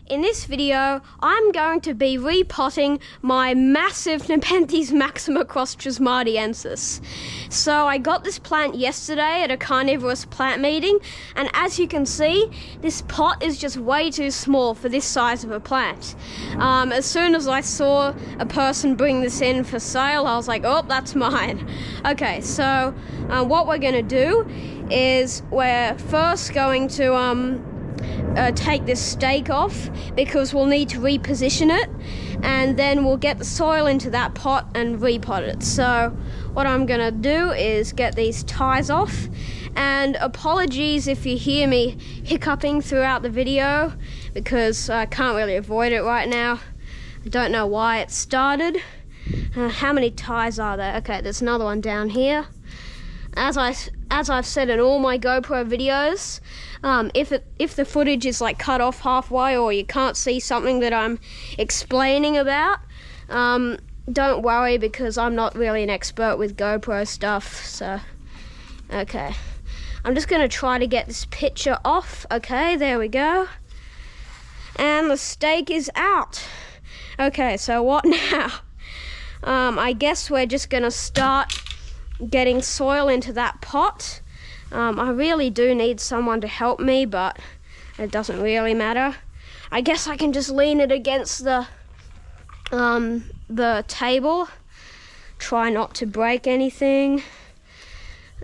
In this video, I'm going to be repotting my massive Nepenthes Maxima cross Trusmadiensis. So I got this plant yesterday at a carnivorous plant meeting, and as you can see, this pot is just way too small for this size of a plant. As soon as I saw a person bring this in for sale, I was like, oh, that's mine. Okay, so what we're going to do is we're first going to take this stake off because we'll need to reposition it, and then we'll get the soil into that pot and repot it. So what I'm gonna do is get these ties off, and apologies if you hear me hiccuping throughout the video because I can't really avoid it right now. I don't know why it started. How many ties are there? Okay, there's another one down here. As I've said in all my GoPro videos, if the footage is like cut off halfway or you can't see something that I'm explaining about, don't worry because I'm not really an expert with GoPro stuff. So, okay, I'm just gonna try to get this picture off. Okay, there we go. And the stake is out. Okay, so what now? I guess we're just gonna start getting soil into that pot. I really do need someone to help me, but it doesn't really matter. I guess I can just lean it against the table. Try not to break anything.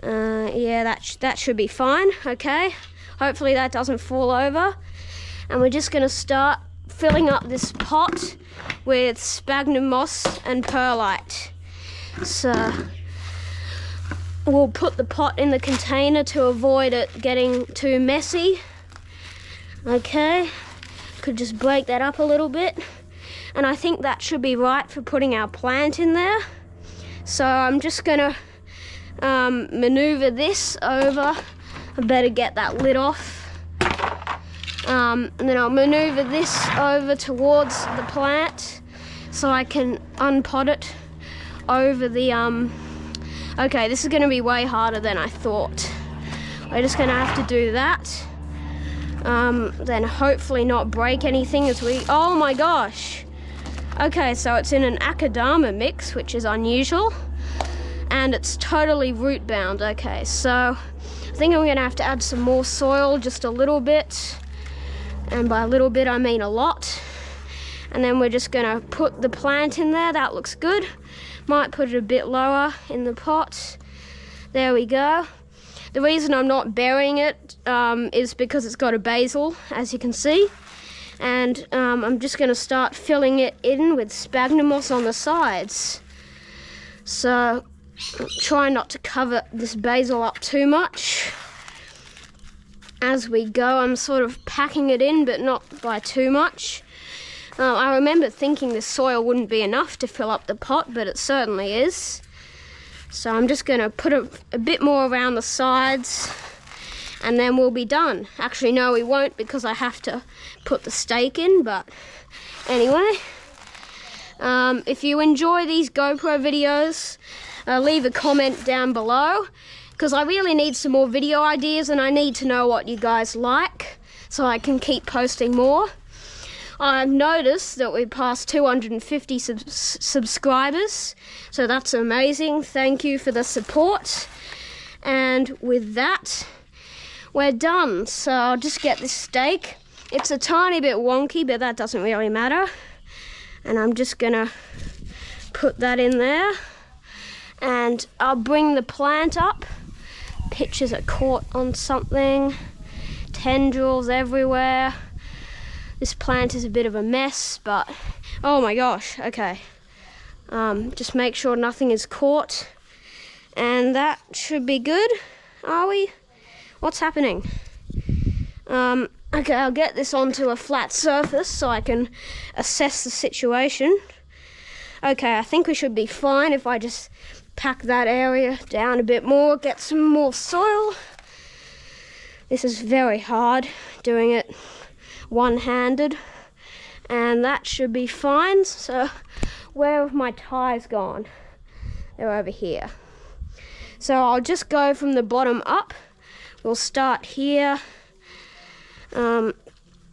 Yeah, that should be fine. Okay, hopefully that doesn't fall over. And we're just gonna start filling up this pot with sphagnum moss and perlite. So we'll put the pot in the container to avoid it getting too messy. Okay, could just break that up a little bit. And I think that should be right for putting our plant in there. So I'm just gonna maneuver this over. I better get that lid off. And then I'll maneuver this over towards the plant so I can unpot it over the Okay, this is going to be way harder than I thought. We're just going to have to do that. Then hopefully not break anything as we... Oh my gosh! Okay, so it's in an akadama mix, which is unusual. And it's totally root bound. Okay, so I think I'm going to have to add some more soil, just a little bit. And by a little bit, I mean a lot. And then we're just going to put the plant in there. That looks good. Might put it a bit lower in the pot. There we go. The reason I'm not burying it is because it's got a basil, as you can see. And I'm just going to start filling it in with sphagnum moss on the sides. So try not to cover this basil up too much. As we go, I'm sort of packing it in, but not by too much. I remember thinking the soil wouldn't be enough to fill up the pot, but it certainly is. So I'm just going to put a bit more around the sides, and then we'll be done. Actually, no, we won't, because I have to put the stake in, but anyway. If you enjoy these GoPro videos, leave a comment down below, because I really need some more video ideas, and I need to know what you guys like, so I can keep posting more. I've noticed that we passed 250 subscribers, so that's amazing. Thank you for the support. And with that, we're done. So I'll just get this stake. It's a tiny bit wonky, but that doesn't really matter. And I'm just gonna put that in there. And I'll bring the plant up. Pictures are caught on something. Tendrils everywhere. This plant is a bit of a mess, but oh my gosh, okay. Just make sure nothing is caught. And that should be good, are we? What's happening? Okay, I'll get this onto a flat surface so I can assess the situation. Okay, I think we should be fine if I just pack that area down a bit more, get some more soil. This is very hard, doing it one-handed, and that should be fine. So where have my ties gone? They're over here. So I'll just go from the bottom up. We'll start here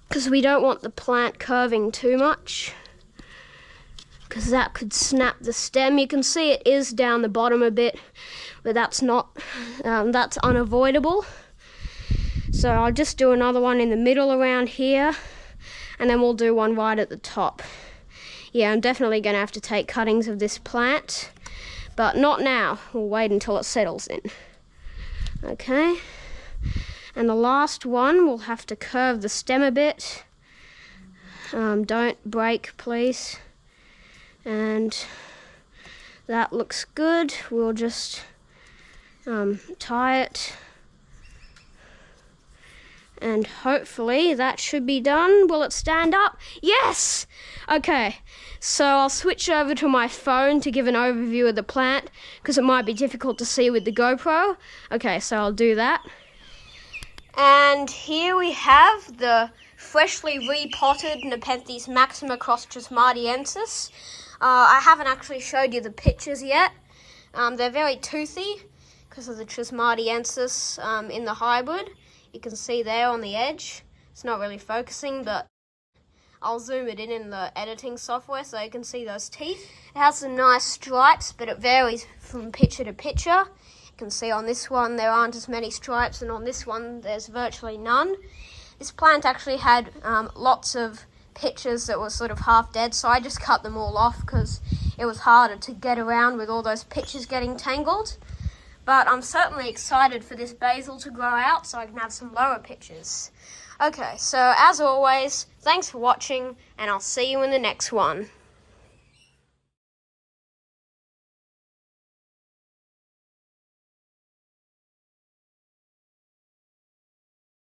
because we don't want the plant curving too much, because that could snap the stem. You can see it is down the bottom a bit, but that's unavoidable. So I'll just do another one in the middle around here, and then we'll do one right at the top. Yeah, I'm definitely going to have to take cuttings of this plant, but not now. We'll wait until it settles in. Okay, and the last one, we'll have to curve the stem a bit. Don't break, please. And that looks good. We'll just tie it. And hopefully that should be done. Will it stand up? Yes! Okay, so I'll switch over to my phone to give an overview of the plant, because it might be difficult to see with the GoPro. Okay, so I'll do that. And here we have the freshly repotted Nepenthes Maxima cross Trusmadiensis. I haven't actually showed you the pictures yet. They're very toothy because of the Trusmadiensis in the hybrid. You can see there on the edge. It's not really focusing, but I'll zoom it in the editing software so you can see those teeth. It has some nice stripes, but it varies from picture to picture. You can see on this one there aren't as many stripes, and on this one there's virtually none. This plant actually had lots of pictures that were sort of half dead, so I just cut them all off because it was harder to get around with all those pictures getting tangled. But I'm certainly excited for this basil to grow out so I can have some lower pictures. Okay, so as always, thanks for watching, and I'll see you in the next one.